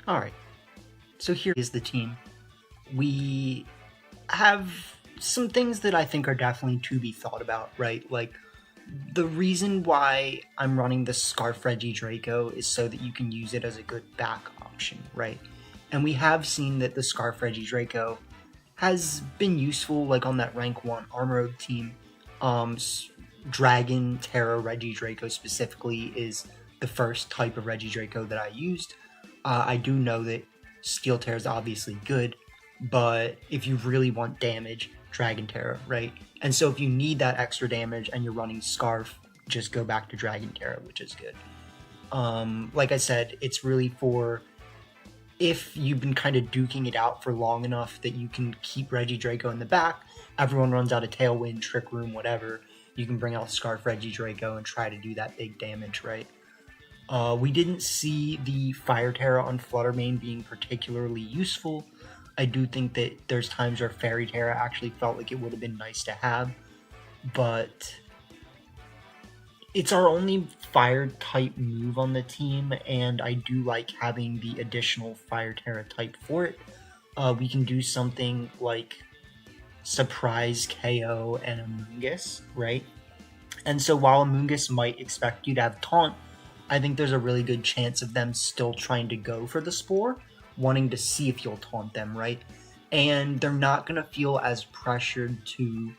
Alright, so here is the team. We have some things that I think are definitely to be thought about, right? Like, the reason why I'm running the Scarf Regidrago is so that you can use it as a good back option, right? And we have seen that the Scarf Regidrago has been useful, like on that rank 1 Armor team. Dragon Terra Regidrago specifically is the first type of Regidrago that I used. I do know that Steel Terra is obviously good, but if you really want damage, Dragon Terra, right? And so if you need that extra damage and you're running Scarf, just go back to Dragon Terra, which is good. Like I said, it's really for if you've been kind of duking it out for long enough that you can keep Regidrago in the back, everyone runs out of Tailwind, Trick Room, whatever, you can bring out Scarf Regidrago and try to do that big damage, right? We didn't see the Fire Terra on Fluttermane being particularly useful. I do think that there's times where Fairy Terra actually felt like it would have been nice to have, but it's our only fire type move on the team, and I do like having the additional Fire Terra type for it. We can do something like Surprise KO and Amoonguss, right? And so while Amoonguss might expect you to have Taunt, I think there's a really good chance of them still trying to go for the Spore, wanting to see if you'll taunt them, right? And they're not going to feel as pressured to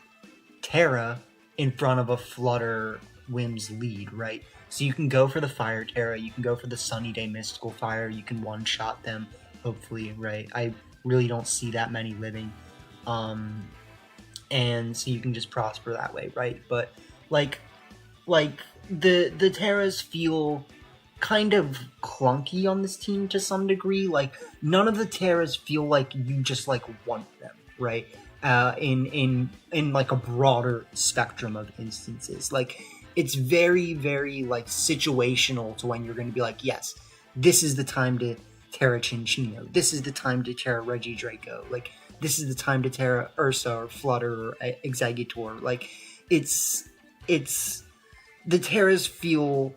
Terra in front of a Flutter Whim's lead, right? So you can go for the Fire Terra, you can go for the Sunny Day Mystical Fire, you can one-shot them, hopefully, right? I really don't see that many living. And so you can just prosper that way, right? But, like the Terras feel kind of clunky on this team to some degree. Like, none of the Terras feel like you just like want them, right? In like a broader spectrum of instances, like it's very, very like situational to when you're going to be like, yes, this is the time to Terra Cincinno, this is the time to Terra Regidrago, like this is the time to Terra Ursa or Flutter or Exeggutor. Like it's the Terras feel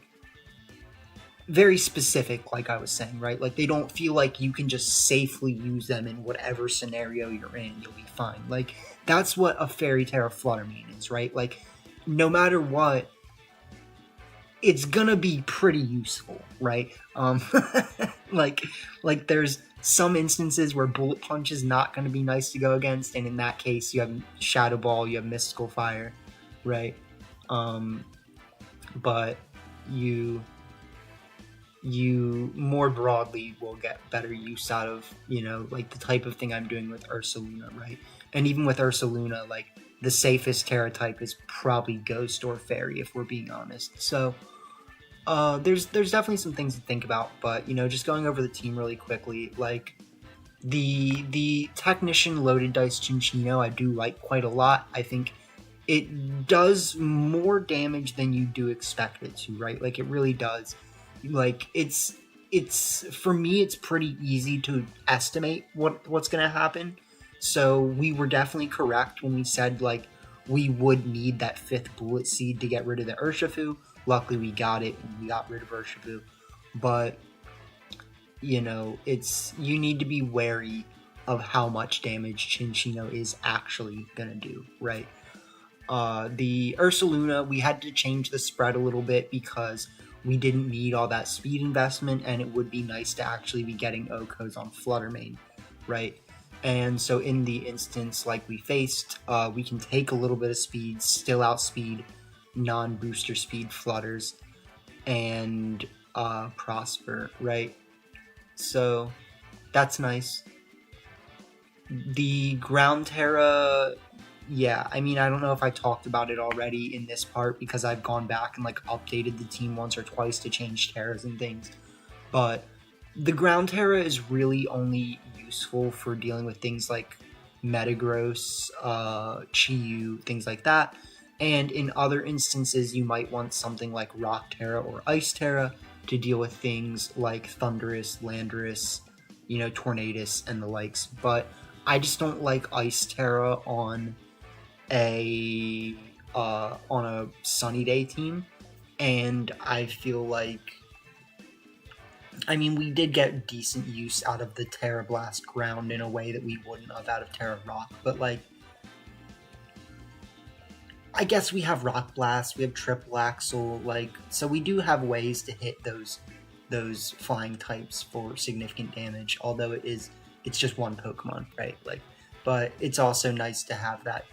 very specific, like I was saying, right? Like, they don't feel like you can just safely use them in whatever scenario you're in, you'll be fine. Like, that's what a Fairy Terra Fluttermane is, right? Like, no matter what, it's gonna be pretty useful, right? Like there's some instances where Bullet Punch is not gonna be nice to go against, and in that case, you have Shadow Ball, you have Mystical Fire, right? But you more broadly will get better use out of, you know, like the type of thing I'm doing with Ursaluna, right? And even with Ursaluna, like, the safest Terra type is probably Ghost or Fairy, if we're being honest. So, there's definitely some things to think about, but, you know, just going over the team really quickly, like, the Technician Loaded Dice Cincinno I do like quite a lot. I think it does more damage than you do expect it to, right? Like, it really does. Like, it's for me, it's pretty easy to estimate what's gonna happen. So we were definitely correct when we said, like, we would need that 5th Bullet Seed to get rid of the Urshifu. Luckily, we got it, and we got rid of Urshifu. But, you know, you need to be wary of how much damage Cincinno is actually gonna do, right? The Ursaluna, we had to change the spread a little bit because we didn't need all that speed investment, and it would be nice to actually be getting Okos on Fluttermane, right? And so in the instance like we faced, we can take a little bit of speed, still outspeed non-booster speed Flutters, and prosper, right? So that's nice. The Ground Terra, yeah, I mean, I don't know if I talked about it already in this part because I've gone back and like updated the team once or twice to change Terras and things, but the Ground Terra is really only useful for dealing with things like Metagross, Chi-Yu, things like that. And in other instances, you might want something like Rock Terra or Ice Terra to deal with things like Thundurus, Landorus, you know, Tornadus, and the likes. But I just don't like Ice Terra on a Sunny Day team, and I feel like I mean, we did get decent use out of the Terra Blast ground in a way that we wouldn't have out of Terra Rock, but like, I guess we have Rock Blast, we have Triple Axle, like, so we do have ways to hit those flying types for significant damage, although it's just one Pokemon, right? Like, but it's also nice to have that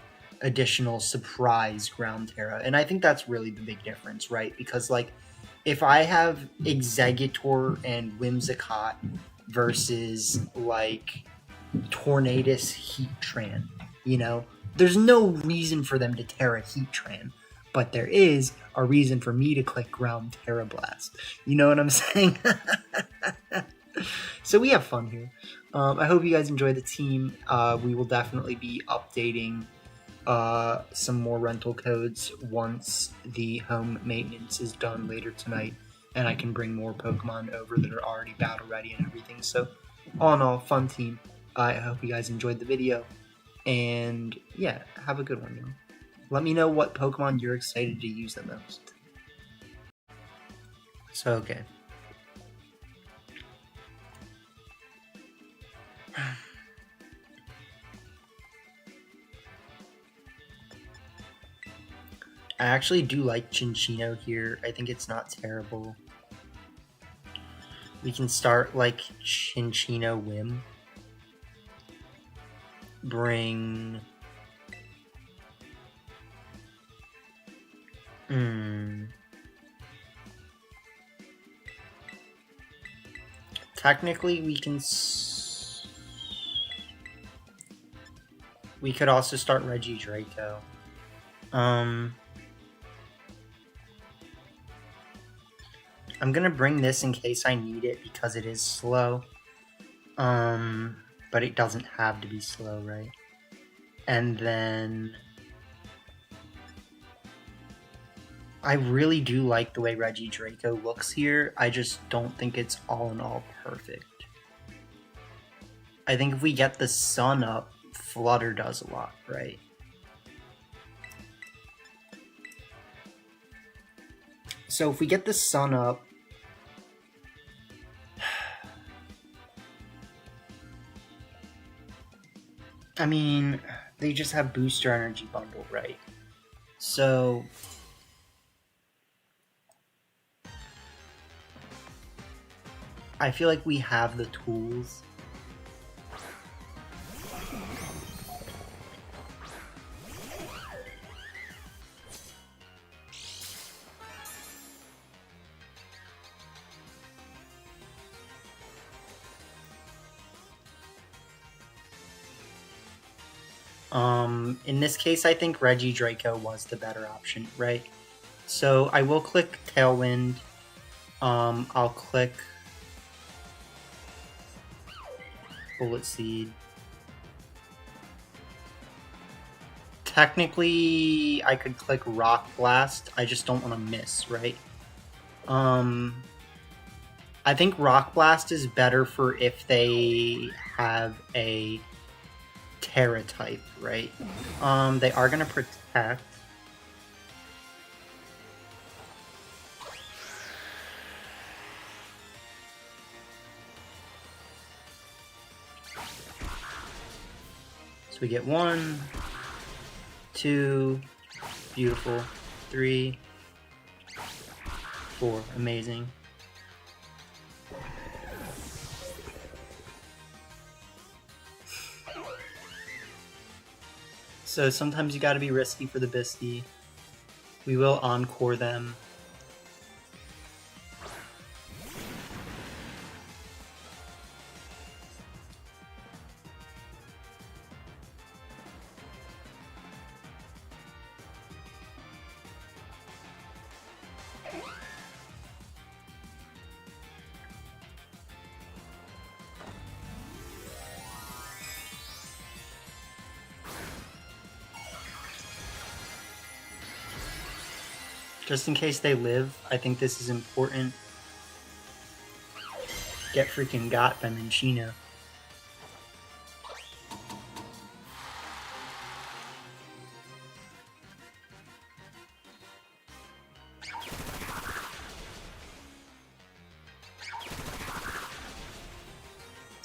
additional surprise ground Terra, and I think that's really the big difference, right? Because like, if I have Exeggutor and Whimsicott versus like Tornadus Heatran, you know, there's no reason for them to Terra Heatran, but there is a reason for me to click ground Terra Blast. You know what I'm saying? So we have fun here. I hope you guys enjoy the team. We will definitely be updating some more rental codes once the home maintenance is done later tonight, and I can bring more Pokemon over that are already battle ready and everything. So all in all, fun team. I hope you guys enjoyed the video, and yeah, have a good one, y'all. Let me know what Pokemon you're excited to use the most. So, okay. I actually do like Cincinno here. I think it's not terrible. We can start like Cincinno Whim. Bring... Technically, we can... We could also start Regidrago. I'm gonna bring this in case I need it because it is slow. But it doesn't have to be slow, right? And then... I really do like the way Regidrago looks here. I just don't think it's all in all perfect. I think if we get the sun up, Flutter does a lot, right? So if we get the sun up, I mean, they just have Booster Energy Bundle, right? So I feel like we have the tools. In this case, I think Regidrago was the better option, right? So I will click Tailwind. I'll click Bullet Seed. Technically, I could click Rock Blast. I just don't want to miss, right? I think Rock Blast is better for if they have a Terra type, right? They are going to protect. So we get 1, 2, beautiful, 3, 4, amazing. So sometimes you gotta be risky for the Bisty. We will encore them. Just in case they live, I think this is important. Get freaking got them in Chino.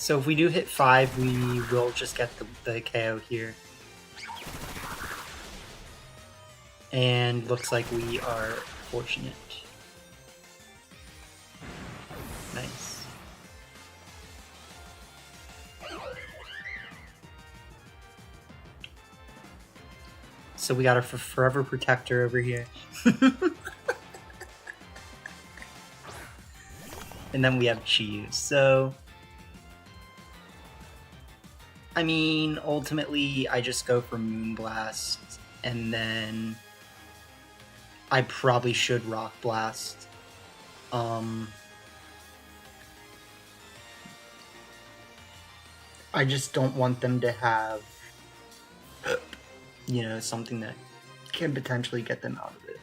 So if we do hit 5, we will just get the KO here. And looks like we are fortunate. Nice. So we got our Forever Protector over here. And then we have Chi. So, I mean, ultimately, I just go for Moonblast, and then I probably should Rock Blast. I just don't want them to have, you know, something that can potentially get them out of it.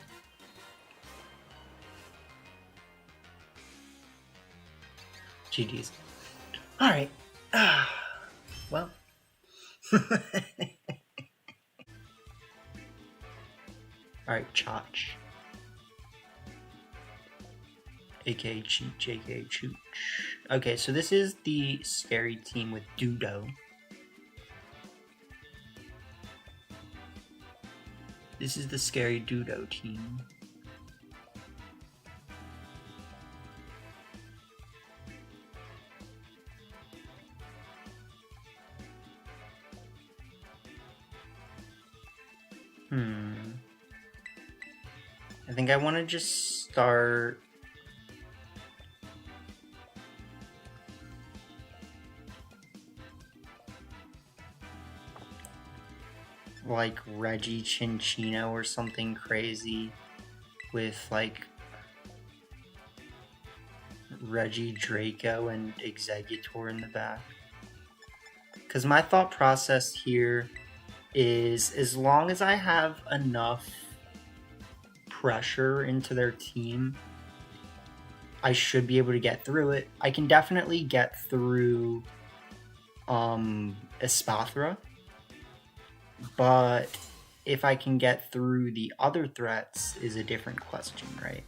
GG's. Alright. Well. Alright, Chotch. aka JK Chooch. Okay, so this is the scary team with Dudo. This is the scary Dudo team. I think I want to just start like Reggie Cincinno or something crazy with like Reggie Draco and Exeggutor in the back. Because my thought process here is, as long as I have enough pressure into their team, I should be able to get through it. I can definitely get through Espathra, but if I can get through the other threats is a different question, right?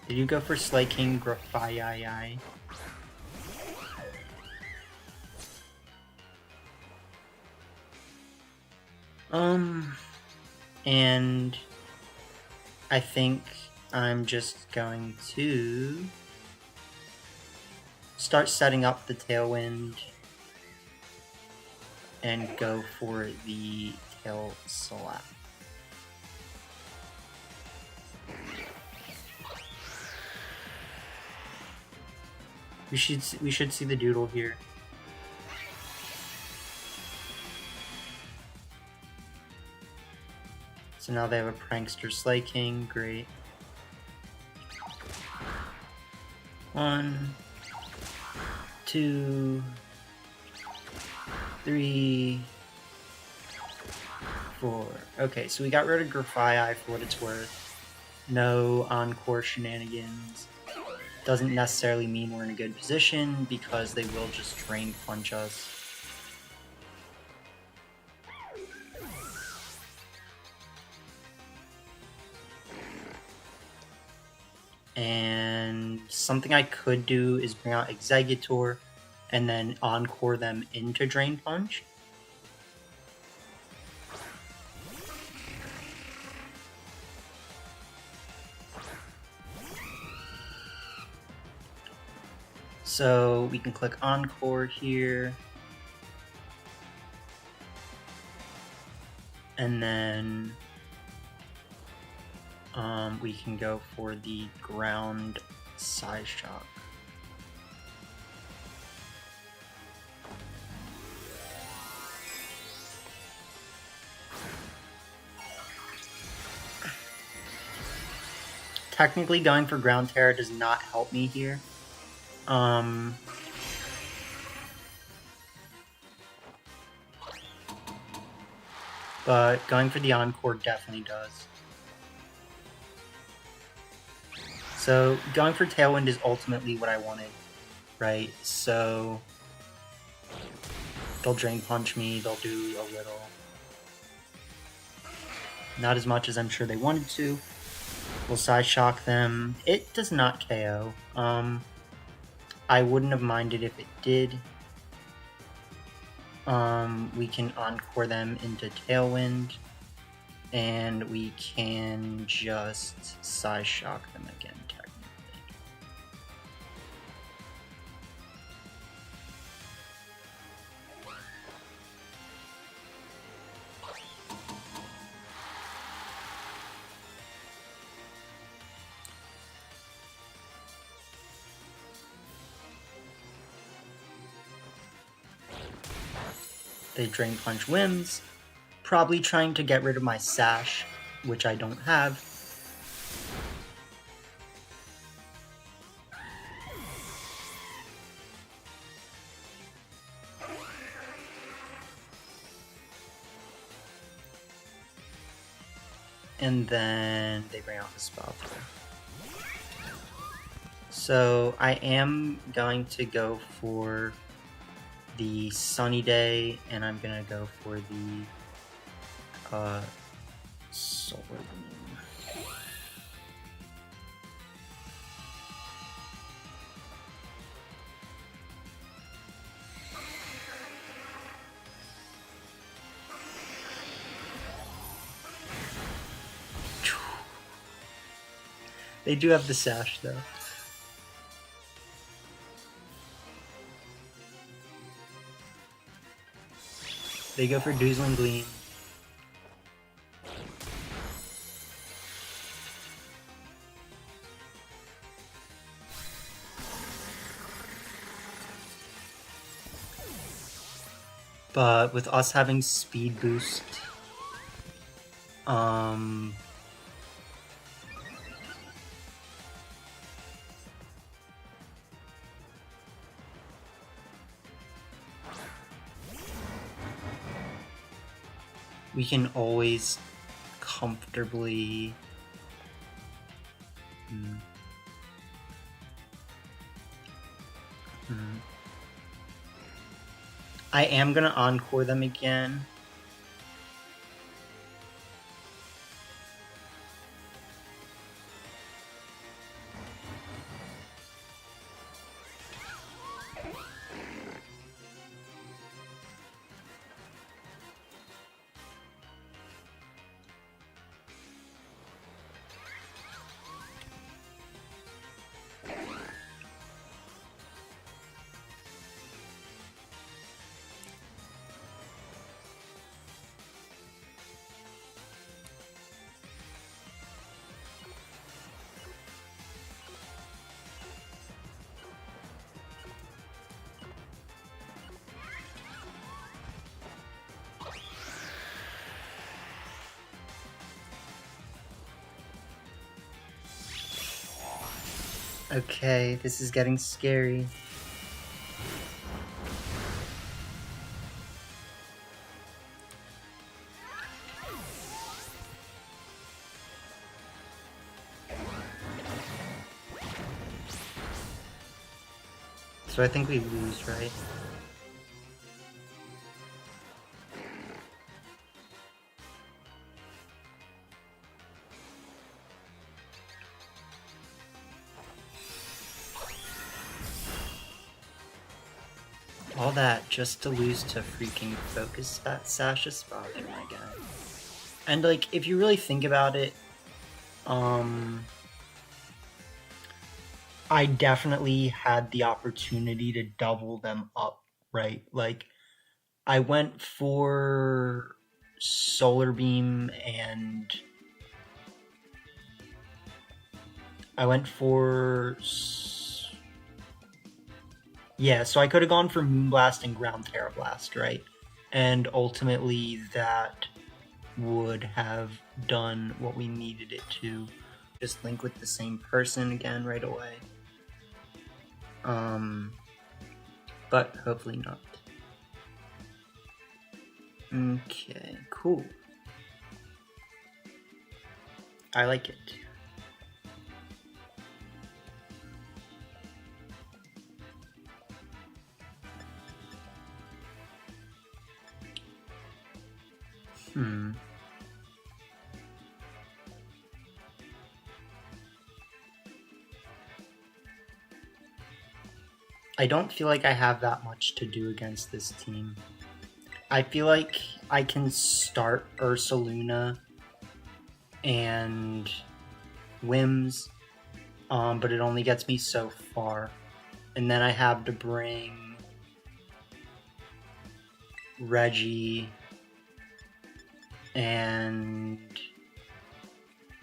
Did you go for Slay King Grafai? And I think I'm just going to start setting up the Tailwind and go for the Tail Slap. We should see the doodle here. So now they have a Prankster Slay King, great. 1, 2, 3, 4. Okay, so we got rid of Grafai for what it's worth. No Encore shenanigans. Doesn't necessarily mean we're in a good position because they will just Drain Punch us. And something I could do is bring out Exeggutor and then Encore them into Drain Punch. So we can click Encore here. And then we can go for the ground size shock. Technically, going for ground terror does not help me here. But going for the Encore definitely does. So going for Tailwind is ultimately what I wanted, right? So they'll Drain Punch me, they'll do a little. Not as much as I'm sure they wanted to. We'll Side Shock them. It does not KO. I wouldn't have minded if it did. We can Encore them into Tailwind, and we can just Side Shock them again, technically. They Drain Punch Whims, probably trying to get rid of my Sash, which I don't have. And then they bring out the Spell Throw. So I am going to go for the Sunny Day, and I'm gonna go for the Solar Beam. They do have the Sash, though. They go for Doozling Gleam. But with us having Speed Boost, we can always comfortably I am gonna Encore them again. Okay, this is getting scary. So I think we lose, right? All that just to lose to freaking Focus that Sasha Spot there, my guy. And like, if you really think about it, I definitely had the opportunity to double them up, right? Like, I went for Solar Beam and I went for... Yeah, so I could have gone for Moonblast and Ground Terra Blast, right? And ultimately that would have done what we needed it to. Just link with the same person again right away. But hopefully not. Okay, cool. I like it. I don't feel like I have that much to do against this team. I feel like I can start Ursaluna and Whims, but it only gets me so far. And then I have to bring Reggie, and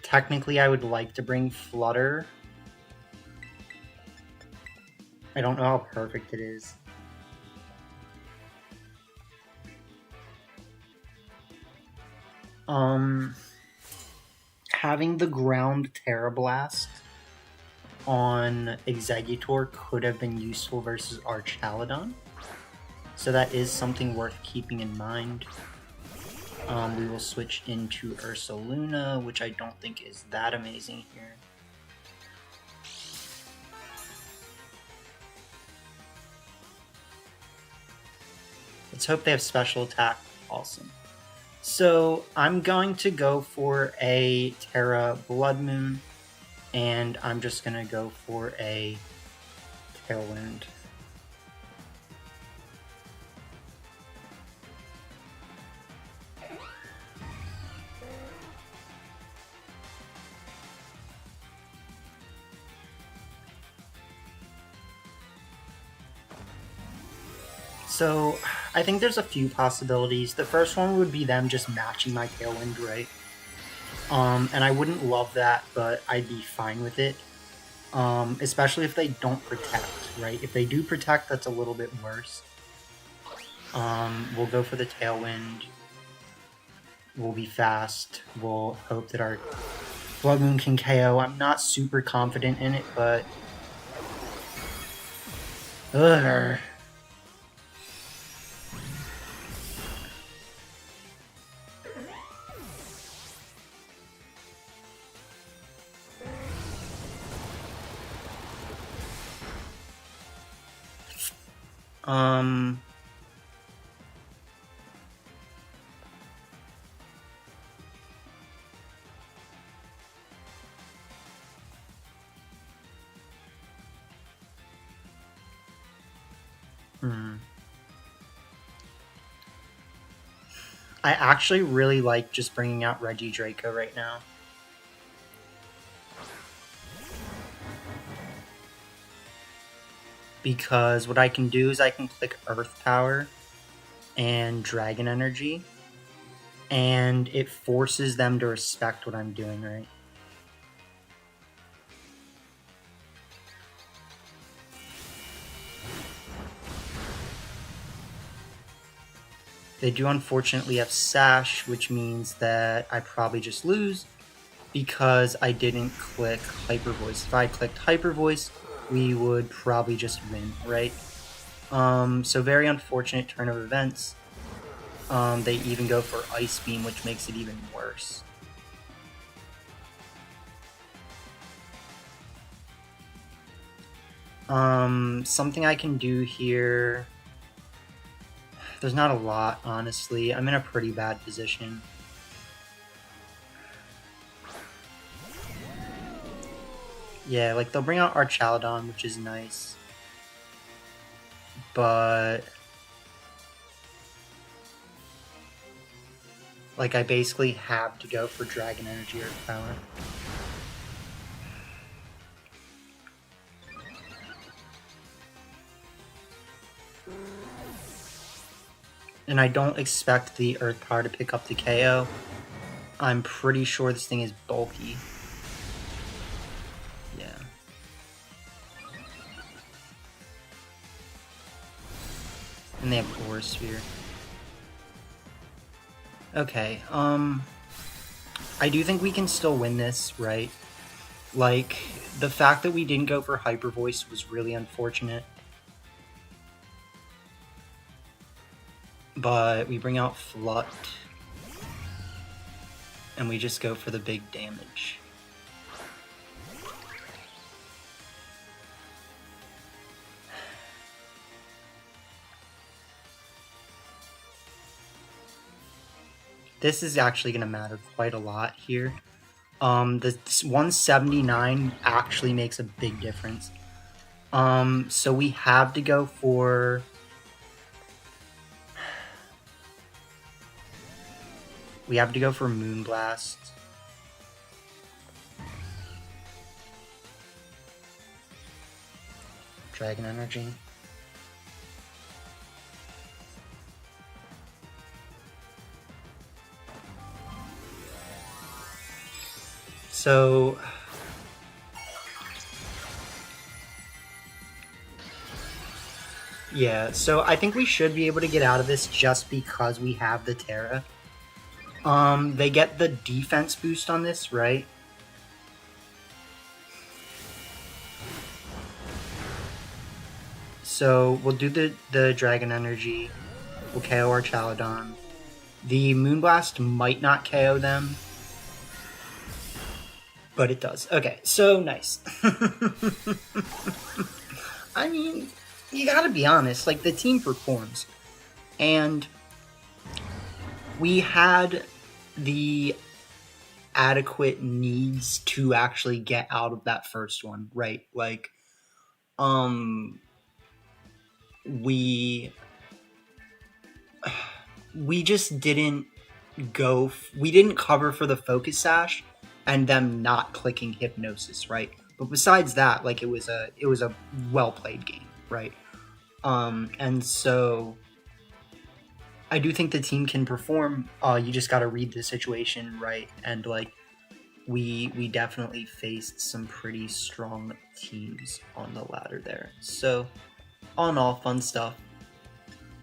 technically I would like to bring Flutter. I don't know how perfect it is. Having the ground Terra Blast on Exeggutor could have been useful versus Archaladon. So that is something worth keeping in mind. We will switch into Ursaluna, which I don't think is that amazing here. Let's hope they have special attack. Awesome. So I'm going to go for a Terra Blood Moon, and I'm just going to go for a Tailwind. So I think there's a few possibilities. The first one would be them just matching my Tailwind, right? And I wouldn't love that, but I'd be fine with it. Especially if they don't protect, right? If they do protect, that's a little bit worse. We'll go for the Tailwind. We'll be fast. We'll hope that our Blood Moon can KO. I'm not super confident in it, but... Ugh. I actually really like just bringing out Regidrago right now. Because what I can do is I can click Earth Power and Dragon Energy, and it forces them to respect what I'm doing, right? They do unfortunately have Sash, which means that I probably just lose because I didn't click Hyper Voice. If I clicked Hyper Voice, we would probably just win, right? So very unfortunate turn of events. They even go for Ice Beam, which makes it even worse. Something I can do here... There's not a lot, honestly. I'm in a pretty bad position. Yeah, like, they'll bring out Archaladon, which is nice. But... like, I basically have to go for Dragon Energy or Power. And I don't expect the Earth Power to pick up the KO. I'm pretty sure this thing is bulky. Yeah. And they have Aura Sphere. Okay, I do think we can still win this, right? Like, the fact that we didn't go for Hyper Voice was really unfortunate. But we bring out Flut. And we just go for the big damage. This is actually going to matter quite a lot here. The 179 actually makes a big difference. So we have to go for... We have to go for Moonblast. Dragon Energy. So... Yeah, so I think we should be able to get out of this just because we have the Terra. They get the defense boost on this, right? So we'll do the Dragon Energy. We'll KO our Chaladon. The Moonblast might not KO them, but it does. Okay, so nice. I mean, you gotta be honest, like, the team performs. And we had the adequate needs to actually get out of that first one, right? Like, we just didn't go, we didn't cover for the Focus Sash and them not clicking Hypnosis, right? But besides that, like, it was a well-played game, right? And so I do think the team can perform. You just got to read the situation right, and like we definitely faced some pretty strong teams on the ladder there. So all in all, fun stuff.